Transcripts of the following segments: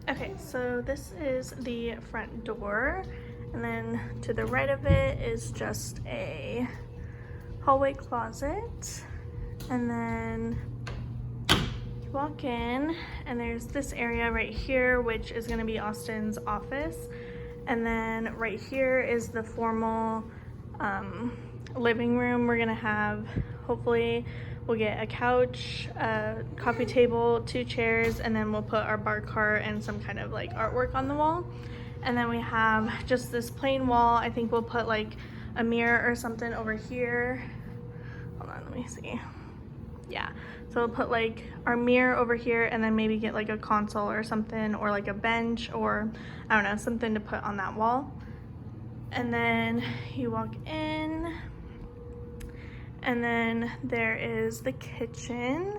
Okay, so this is the front door, and then to the right of it is just a hallway closet, and then you walk in and there's this area right here, which is going to be Austin's office, and then right here is the formal living room. We're gonna have, hopefully we'll get a couch, a coffee table, 2 chairs, and then we'll put our bar cart and some kind of like artwork on the wall. And then we have just this plain wall. I think we'll put like a mirror or something over here. Hold on, let me see. Yeah, so we'll put like our mirror over here, and then maybe get like a console or something, or like a bench, or I don't know, something to put on that wall. And then you walk in, and then there is the kitchen.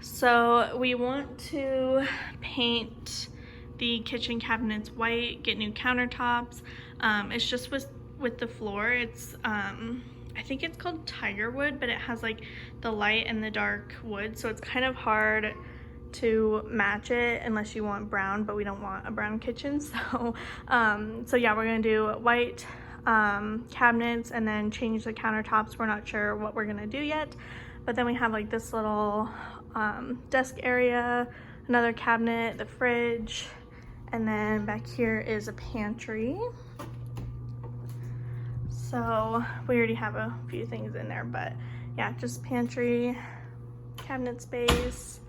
So we want to paint the kitchen cabinets white, get new countertops. It's just with the floor. It's I think it's called tiger wood, but it has like the light and the dark wood, so it's kind of hard to match it unless you want brown, but we don't want a brown kitchen. So so yeah, we're gonna do white cabinets and then change the countertops. We're not sure what we're gonna do yet, but then we have like this little desk area, another cabinet, the fridge, and then back here is a pantry. So we already have a few things in there, but yeah, just pantry, cabinet space,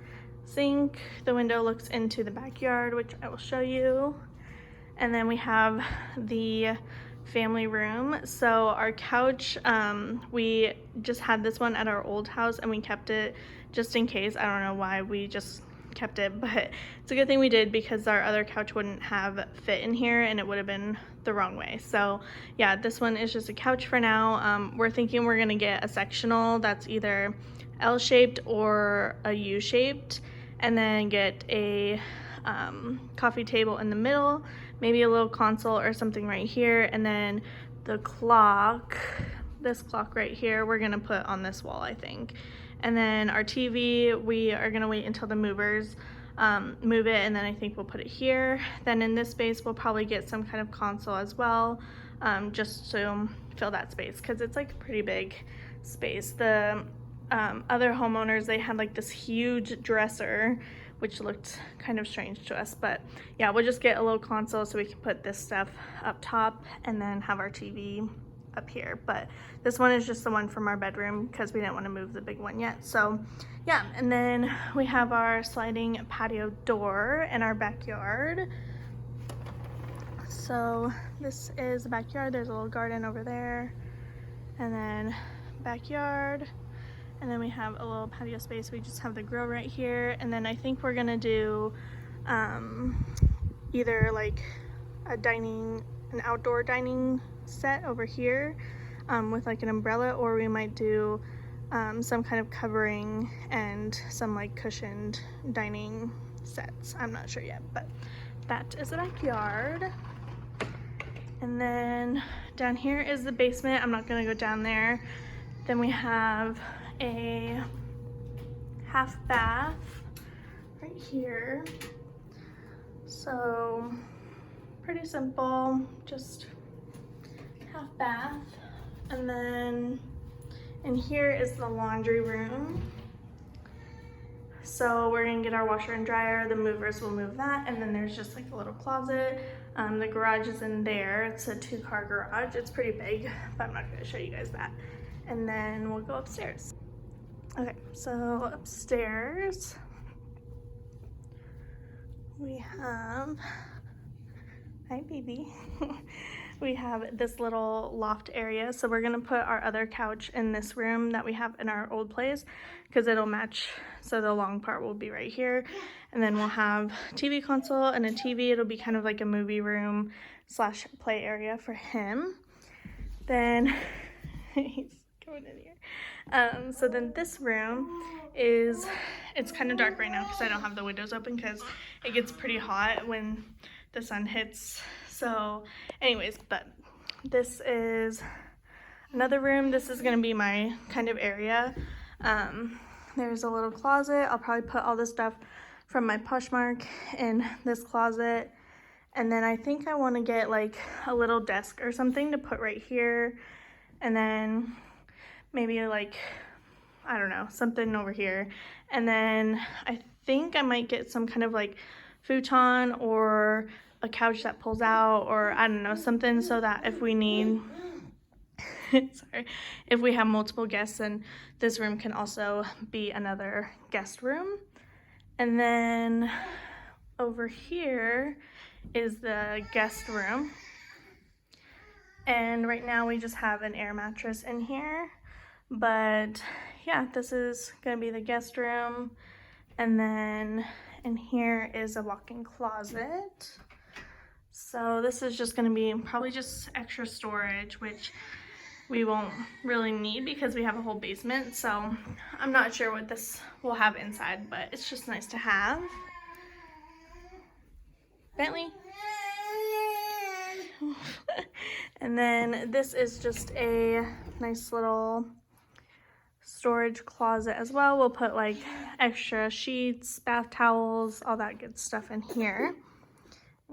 sink. The window looks into the backyard, which I will show you. And then we have the family room. So our couch, we just had this one at our old house and we kept it just in case. I don't know why we just kept it, but it's a good thing we did, because our other couch wouldn't have fit in here and it would have been the wrong way. So yeah, this one is just a couch for now. We're thinking we're gonna get a sectional that's either L-shaped or a U-shaped, and then get a coffee table in the middle, maybe a little console or something right here, and then the clock, this clock right here, we're gonna put on this wall, I think. And then our TV, we are gonna wait until the movers move it, and then I think we'll put it here. Then in this space, we'll probably get some kind of console as well, just to fill that space, because it's like a pretty big space. The other homeowners, they had like this huge dresser, which looked kind of strange to us, but yeah, we'll just get a little console so we can put this stuff up top and then have our TV up here. But this one is just the one from our bedroom because we didn't want to move the big one yet. So yeah, and then we have our sliding patio door in our backyard. So this is the backyard. There's a little garden over there, and then backyard, and then we have a little patio space. We just have the grill right here, and then I think we're gonna do either like an outdoor dining set over here with like an umbrella, or we might do some kind of covering and some like cushioned dining sets. I'm not sure yet, but that is the backyard. And then down here is the basement. I'm not gonna go down there. Then we have a half bath right here. So pretty simple, just half bath. And then in here is the laundry room. So we're gonna get our washer and dryer. The movers will move that, and then there's just like a little closet. The garage is in there. It's a 2-car garage. It's pretty big, but I'm not gonna show you guys that. And then we'll go upstairs. Okay, so upstairs we have, hi baby. We have this little loft area. So we're gonna put our other couch in this room that we have in our old place, because it'll match. So the long part will be right here. And then we'll have TV console and a TV. It'll be kind of like a movie room slash play area for him. Then he's going in here. So then this room is, it's kind of dark right now because I don't have the windows open, because it gets pretty hot when the sun hits. So anyways, but this is another room. This is gonna be my kind of area. There's a little closet. I'll probably put all the stuff from my Poshmark in this closet. And then I think I want to get like a little desk or something to put right here. And then maybe like, I don't know, something over here. And then I think I might get some kind of like futon or a couch that pulls out, or I don't know, something so that if we need, sorry, if we have multiple guests, then this room can also be another guest room. And then over here is the guest room. And right now we just have an air mattress in here. But yeah, this is gonna be the guest room. And then in here is a walk-in closet. So this is just gonna be probably just extra storage, which we won't really need because we have a whole basement. So I'm not sure what this will have inside, but it's just nice to have. Bentley. And then this is just a nice little storage closet as well. We'll put like extra sheets, bath towels, all that good stuff in here.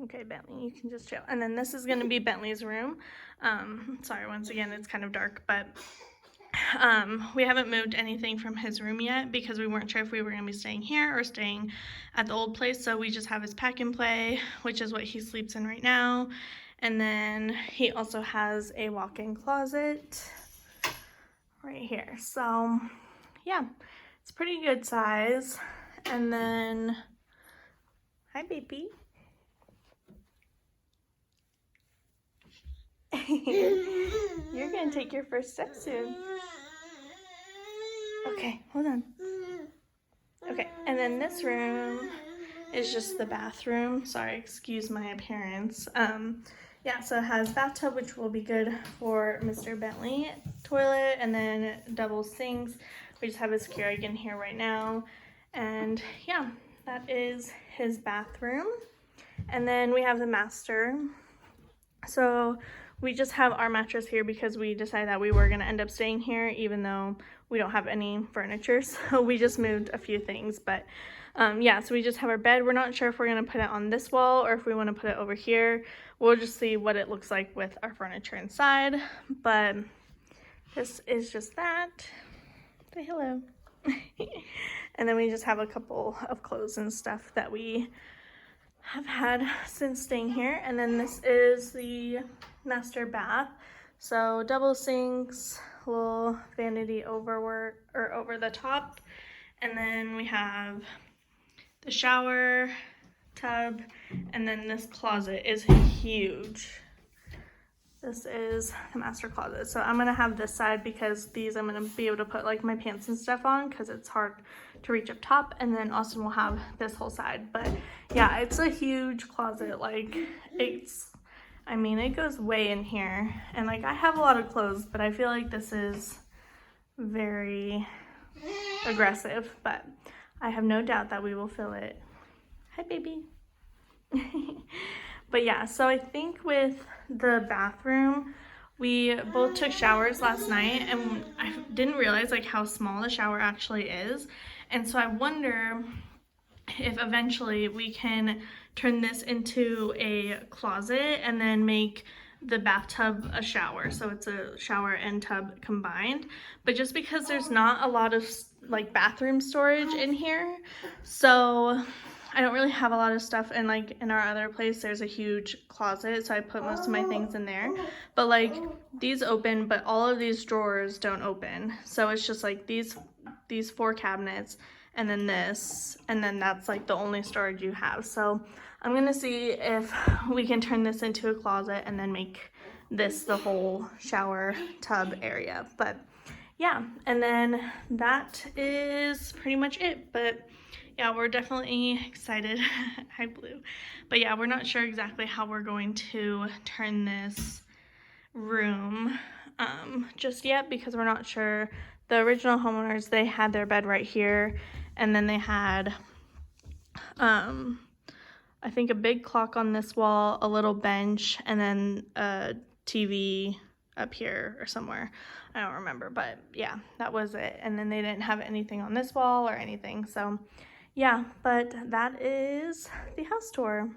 Okay, Bentley, you can just chill. And then this is going to be Bentley's room. Sorry, once again, it's kind of dark, but we haven't moved anything from his room yet because we weren't sure if we were going to be staying here or staying at the old place. So we just have his pack and play, which is what he sleeps in right now. And then he also has a walk-in closet right here. So yeah, it's pretty good size. And then, hi baby. You're gonna take your first step soon. Okay, hold on. Okay, and then this room is just the bathroom. Sorry, excuse my appearance. Yeah, so it has bathtub, which will be good for Mr. Bentley, toilet, and then double sinks. We just have his Keurig in here right now. And yeah, that is his bathroom. And then we have the master. So we just have our mattress here because we decided that we were gonna end up staying here even though we don't have any furniture. So we just moved a few things, but yeah, so we just have our bed. We're not sure if we're gonna put it on this wall or if we wanna put it over here. We'll just see what it looks like with our furniture inside, but this is just that. Say hello. And then we just have a couple of clothes and stuff that we have had since staying here. And then this is the master bath. So double sinks, little vanity over the top. And then we have the shower tub, and then this closet is huge. This is the master closet. So I'm gonna have this side because these I'm gonna be able to put like my pants and stuff on because it's hard to reach up top, and then Austin will have this whole side. But yeah, it's a huge closet. Like I mean, it goes way in here, and like I have a lot of clothes, but I feel like this is very aggressive, but I have no doubt that we will fill it. Hi baby. But yeah, so I think with the bathroom, we both took showers last night, and I didn't realize like how small the shower actually is. And so I wonder if eventually we can turn this into a closet and then make the bathtub a shower, so it's a shower and tub combined. But just because there's not a lot of like bathroom storage in here, so I don't really have a lot of stuff. And like in our other place there's a huge closet, so I put most of my things in there, but like these open, but all of these drawers don't open. So it's just like these 4 cabinets, and then this, and then that's like the only storage you have. So I'm gonna see if we can turn this into a closet and then make this the whole shower tub area. But yeah, and then that is pretty much it. But yeah, we're definitely excited. Hi Blue. But yeah, we're not sure exactly how we're going to turn this room just yet because we're not sure. The original homeowners, they had their bed right here, and then they had I think a big clock on this wall, a little bench, and then a TV up here or somewhere. I don't remember, but yeah, that was it. And then they didn't have anything on this wall or anything. So yeah, but that is the house tour.